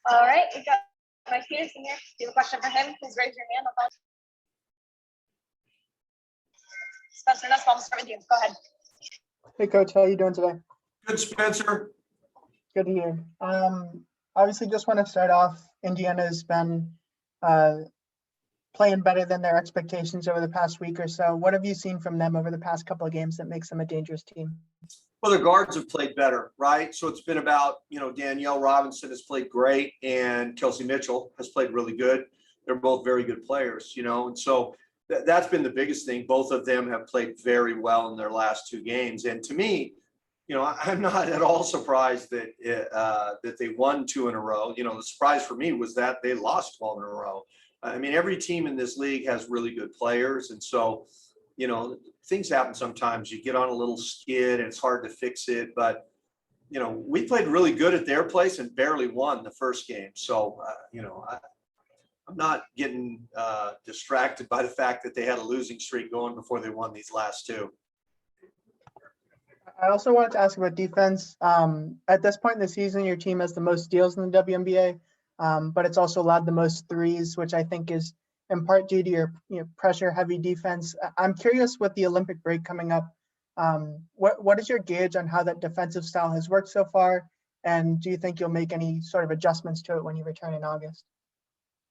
All right, we've got Mike Peterson here. Do you have a question for him? Please raise your hand. Spencer Nussbaum, we'll start with you. Go ahead. Hey, Coach. How are you doing today? Good, Spencer. Good to hear. Obviously, just want to start off. Indiana's been playing better than their expectations over the past week or so. What have you seen from them over the past couple of games that makes them a dangerous team? Well, their guards have played better, right? So it's been about, Danielle Robinson has played great and Kelsey Mitchell has played really good. They're both very good players, and so that's been the biggest thing. Both of them have played very well in their last two games. And to me, I'm not at all surprised that that they won 2 in a row. The surprise for me was that they lost 12 in a row. I mean, every team in this league has really good players. And so, things happen sometimes. You get on a little skid and it's hard to fix it. But, we played really good at their place and barely won the first game. So, I'm not getting distracted by the fact that they had a losing streak going before they won these last two. I also wanted to ask about defense. At this point in the season, your team has the most steals in the WNBA, but it's also allowed the most threes, which I think is in part due to your pressure-heavy defense. I'm curious, with the Olympic break coming up, what is your gauge on how that defensive style has worked so far? And do you think you'll make any sort of adjustments to it when you return in August?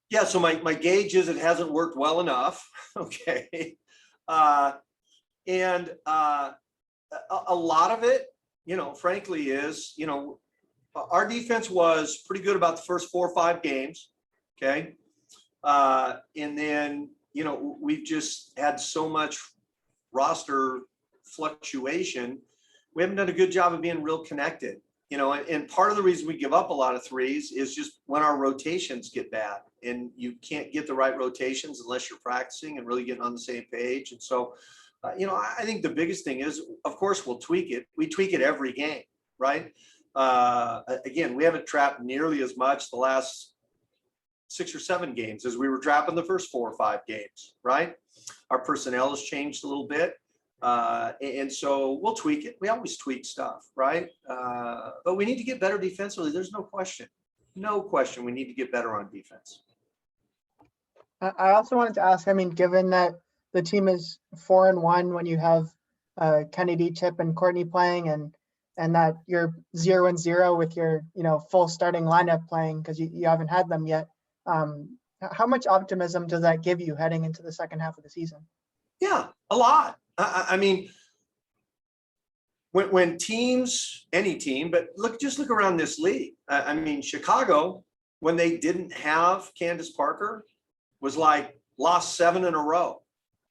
Yeah, so my gauge is it hasn't worked well enough. Okay. And a lot of it, frankly, is, our defense was pretty good about the first 4 or 5 games. Okay. And then, we've just had so much roster fluctuation. We haven't done a good job of being real connected, and part of the reason we give up a lot of threes is just when our rotations get bad and you can't get the right rotations unless you're practicing and really getting on the same page. And so, I think the biggest thing is, of course, we'll tweak it. We tweak it every game, right? Again, we haven't trapped nearly as much the last 6 or 7 games as we were trapping the first 4 or 5 games, right? Our personnel has changed a little bit. And so we'll tweak it. We always tweak stuff, right? But we need to get better defensively. There's no question. No question. We need to get better on defense. I also wanted to ask, given that the team is 4-1 when you have Kennedy, Chip, and Courtney playing, and that you're 0-0 with your full starting lineup playing because you haven't had them yet. How much optimism does that give you heading into the second half of the season? Yeah, a lot. I mean, when teams, any team, but just look around this league. I mean, Chicago, when they didn't have Candace Parker, was like lost 7 in a row.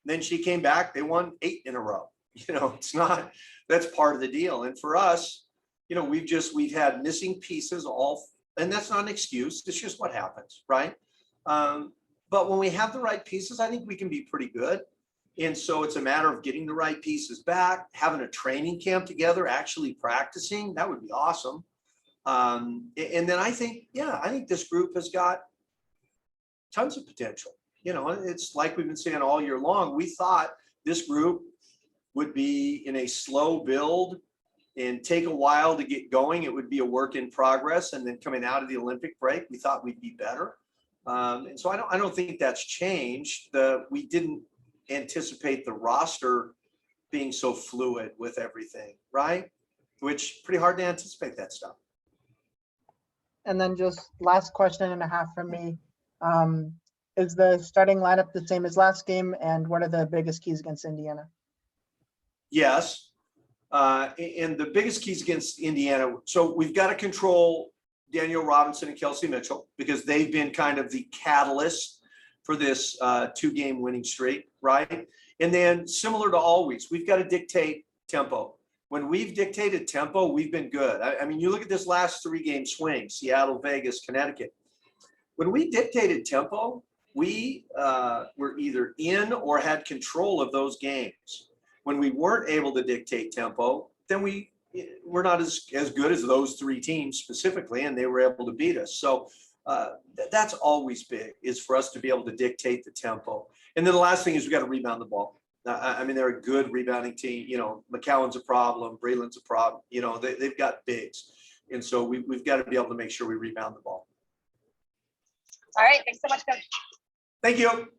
Then she came back, they won 8 in a row. It's not, that's part of the deal. And for us, we've had missing pieces and that's not an excuse. It's just what happens, right? But when we have the right pieces, I think we can be pretty good. And so it's a matter of getting the right pieces back, having a training camp together, actually practicing. That would be awesome. And then I think this group has got tons of potential. It's like we've been saying all year long. We thought this group would be in a slow build and take a while to get going. It would be a work in progress. And then coming out of the Olympic break, we thought we'd be better. And so I don't think that's changed. We didn't anticipate the roster being so fluid with everything, right? Which pretty hard to anticipate that stuff. And then just last question and a half from me. Is the starting lineup the same as last game? And what are the biggest keys against Indiana? Yes. And the biggest keys against Indiana. So we've got to control Danielle Robinson and Kelsey Mitchell because they've been kind of the catalyst for this 2-game winning streak, right? And then similar to always, we've got to dictate tempo. When we've dictated tempo, we've been good. I mean, you look at this last 3-game swing, Seattle, Vegas, Connecticut. When we dictated tempo, we were either in or had control of those games. When we weren't able to dictate tempo, then we're not as good as those 3 teams specifically, and they were able to beat us. So that's always big, is for us to be able to dictate the tempo. And then the last thing is we got to rebound the ball. I mean, they're a good rebounding team. McCowan's a problem, Breland's a problem. They've got bigs. And so we've got to be able to make sure we rebound the ball. All right, thanks so much, Coach. Thank you.